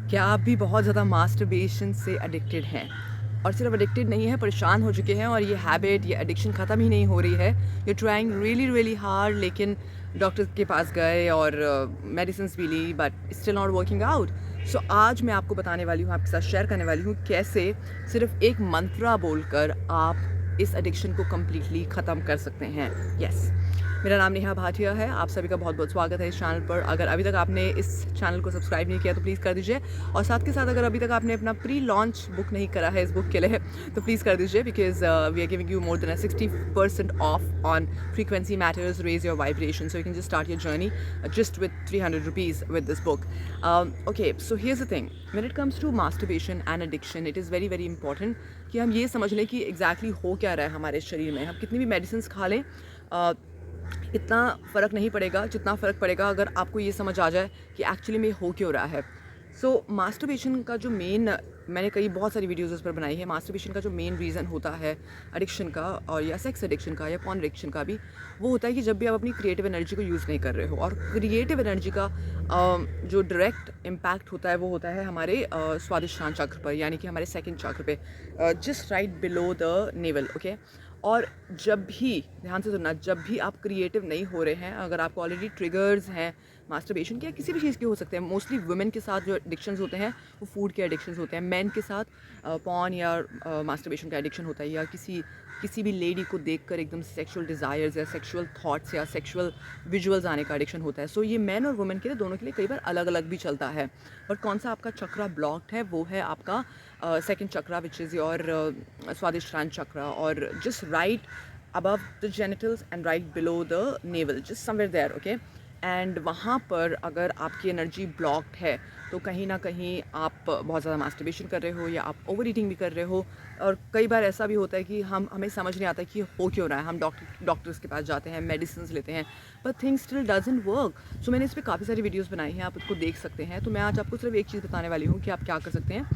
क्या आप भी बहुत ज़्यादा मास्टरबेशन से एडिक्टेड हैं? और सिर्फ एडिक्टेड नहीं है, परेशान हो चुके हैं और ये हैबिट, ये एडिक्शन ख़त्म ही नहीं हो रही है। You are trying really really hard, लेकिन डॉक्टर के पास गए और मेडिसिन्स भी ली, but still not working out. So आज मैं आपको बताने वाली हूँ, आपके साथ शेयर करने वाली हूँ कैसे सिर्फ एक मंत्रा बोलकर आप इस एडिक्शन को कम्प्लीटली ख़त्म कर सकते हैं। यस, मेरा नाम नेहा भाटिया है। आप सभी का बहुत बहुत स्वागत है इस चैनल पर। अगर अभी तक आपने इस चैनल को सब्सक्राइब नहीं किया तो प्लीज़ कर दीजिए, और साथ के साथ अगर अभी तक आपने अपना प्री लॉन्च बुक नहीं करा है इस बुक के लिए तो प्लीज़ कर दीजिए, because we are giving you more than 60% off on frequency matters, raise your vibration, so you can just start your journey just with 300 rupees with this book. Okay, so here's the thing. When it comes to masturbation and addiction, it is very very important कि हम ये समझ लें कि exactly हो क्या रहा है हमारे शरीर में। हम कितनी भी मेडिसिन खा लें, इतना फ़र्क नहीं पड़ेगा जितना फ़र्क पड़ेगा अगर आपको ये समझ आ जाए कि एक्चुअली में हो क्यों रहा है। सो मास्टरबेशन का जो मेन, मैंने कई बहुत सारी वीडियोज़ उस पर बनाई है। मास्टरबेशन का जो मेन रीज़न होता है एडिक्शन का, और या सेक्स एडिक्शन का या पॉर्न एडिक्शन का भी, वो होता है कि जब भी आप अपनी क्रिएटिव एनर्जी को यूज़ नहीं कर रहे हो। और क्रिएटिव एनर्जी का जो डायरेक्ट इम्पैक्ट होता है वो होता है हमारे स्वादिष्टान चक्र पर, यानी कि हमारे सेकंड चक्र पे, just right below the naval. Okay, और जब भी, ध्यान से सुनना, जब भी आप क्रिएटिव नहीं हो रहे हैं, अगर आपको ऑलरेडी ट्रिगर्स हैं मास्टरबेशन के या किसी भी चीज़ के हो सकते हैं, मोस्टली वुमेन के साथ जो एडिक्शंस होते हैं वो फूड के एडिक्शंस होते हैं। मैन के साथ पॉर्न या मास्टरबेशन का एडिक्शन होता है, या किसी भी लेडी को देखकर एकदम सेक्सुअल डिज़ायर्स या सेक्सुअल थॉट्स या सेक्सुअल विजुअल्स आने का एडिक्शन होता है। सो ये मैन और वुमेन के लिए, दोनों के लिए कई बार अलग अलग भी चलता है। बट कौन सा आपका चक्रा ब्लॉक्ड है, वो है आपका second chakra, which is your Swadhisthana chakra, और just right above the genitals and right below the navel, just somewhere there. Okay, and वहाँ पर अगर आपकी एनर्जी ब्लॉक्ड है तो कहीं ना कहीं आप बहुत ज़्यादा मास्टरबेशन कर रहे हो, या आप ओवर ईटिंग भी कर रहे हो। और कई बार ऐसा भी होता है कि हमें समझ नहीं आता कि हो क्यों रहा है। हम डॉक्टर्स के पास जाते हैं, मेडिसिन लेते हैं, but things still doesn't work. So मैंने इस पर काफ़ी सारी वीडियोज़ बनाई हैं, आप उसको देख सकते हैं। तो मैं आज आपको सिर्फ एक चीज़ बताने वाली हूँ कि आप क्या कर सकते हैं,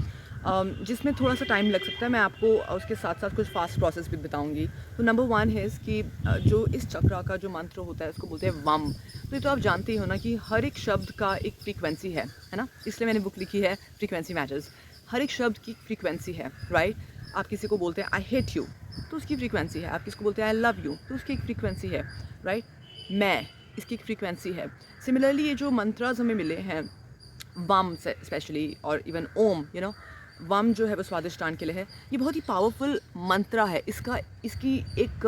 जिसमें थोड़ा सा टाइम लग सकता है। मैं आपको उसके साथ साथ कुछ फास्ट प्रोसेस भी बताऊंगी। तो नंबर वन है कि जो इस चक्रा का जो मंत्र होता है उसको बोलते हैं वम। तो ये तो आप जानते ही हो ना कि हर एक शब्द का एक फ्रीक्वेंसी है ना, इसलिए मैंने बुक लिखी है फ्रीक्वेंसी मैटर्स। हर एक शब्द की फ्रीक्वेंसी है, राइट। आप किसी को बोलते हैं आई हेट यू, तो उसकी फ्रीक्वेंसी है। आप किसी को बोलते हैं आई लव यू, तो उसकी एक फ्रीक्वेंसी है, राइट। मैं, इसकी एक फ्रीक्वेंसी है। सिमिलरली ये जो मंत्रास हमें मिले हैं, वम से स्पेशली, और इवन ओम, वम जो है वो स्वादिष्टान के लिए है। ये बहुत ही पावरफुल मंत्रा है। इसकी एक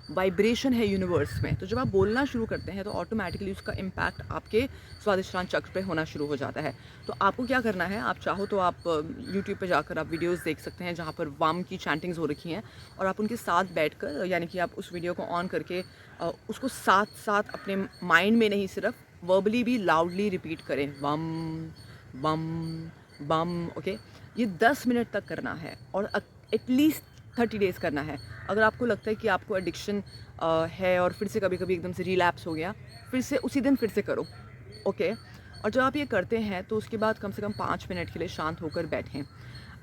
वाइब्रेशन है यूनिवर्स में। तो जब आप बोलना शुरू करते हैं तो ऑटोमेटिकली उसका इम्पैक्ट आपके स्वादिष्टान चक्र पे होना शुरू हो जाता है। तो आपको क्या करना है, आप चाहो तो आप यूट्यूब पे जाकर आप वीडियोस देख सकते हैं जहाँ पर वम की चैंटिंग्स हो रखी हैं, और आप उनके साथ बैठकर, यानी कि आप उस वीडियो को ऑन करके उसको साथ साथ अपने माइंड में नहीं, सिर्फ वर्बली भी लाउडली रिपीट करें, वम बम बम। ओके, ये 10 मिनट तक करना है, और एटलीस्ट 30 डेज़ करना है। अगर आपको लगता है कि आपको एडिक्शन है और फिर से कभी कभी एकदम से रिलैप्स हो गया, फिर से उसी दिन फिर से करो। ओके, और जब आप ये करते हैं तो उसके बाद कम से कम 5 मिनट के लिए शांत होकर बैठें।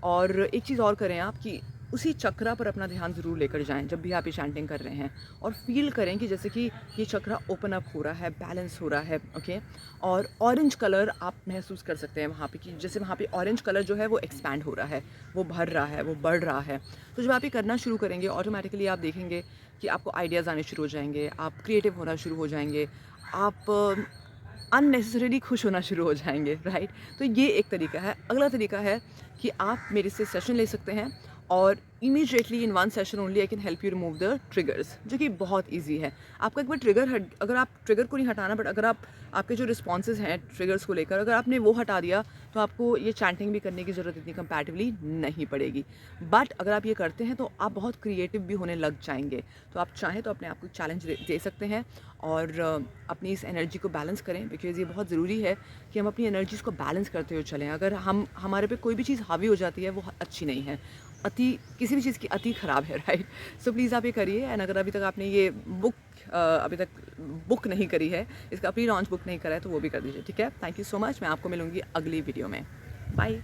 और एक चीज़ और करें आप, कि उसी चक्रा पर अपना ध्यान ज़रूर लेकर जाएं जब भी आप ये चैंटिंग कर रहे हैं, और फील करें कि जैसे कि ये चक्रा ओपन अप हो रहा है, बैलेंस हो रहा है। ओके, और ऑरेंज कलर आप महसूस कर सकते हैं वहाँ पे, कि जैसे वहाँ पे ऑरेंज कलर जो है वो एक्सपैंड हो रहा है, वो भर रहा है, वो बढ़ रहा है। तो जब आप ये करना शुरू करेंगे, ऑटोमेटिकली आप देखेंगे कि आपको आइडियाज़ आने शुरू हो जाएंगे, आप क्रिएटिव होना शुरू हो जाएंगे, आप अननेसेसरीली खुश होना शुरू हो जाएंगे, राइट। तो ये एक तरीका है। अगला तरीका है कि आप मेरे से सेशन ले सकते हैं, और immediately in one session only I can help you remove the triggers, जो कि बहुत इजी है। आपका एक बार ट्रिगर हट, अगर आप ट्रिगर को नहीं हटाना, बट अगर आपके जो रिस्पॉन्सेज हैं ट्रिगर्स को लेकर, अगर आपने वो हटा दिया तो आपको ये चैंटिंग भी करने की ज़रूरत इतनी कंपैरेटिवली नहीं पड़ेगी। बट अगर आप ये करते हैं तो आप बहुत क्रिएटिव भी होने लग जाएंगे। तो आप चाहें तो अपने आप को चैलेंज दे सकते हैं, और अपनी इस एनर्जी को बैलेंस करें, बिकॉज़ ये बहुत ज़रूरी है कि हम अपनी एनर्जीज़ को बैलेंस करते हुए चलें। अगर हमारे पे कोई भी चीज़ हावी हो जाती है, वो अच्छी नहीं है। किसी भी चीज़ की अति ख़राब है, राइट। सो प्लीज़ आप ये करिए। एंड अगर अभी तक आपने ये बुक अभी तक बुक नहीं करी है, इसका प्री लॉन्च बुक नहीं करा है, तो वो भी कर दीजिए, ठीक है। Thank you so much. मैं आपको मिलूँगी अगली वीडियो में। बाय।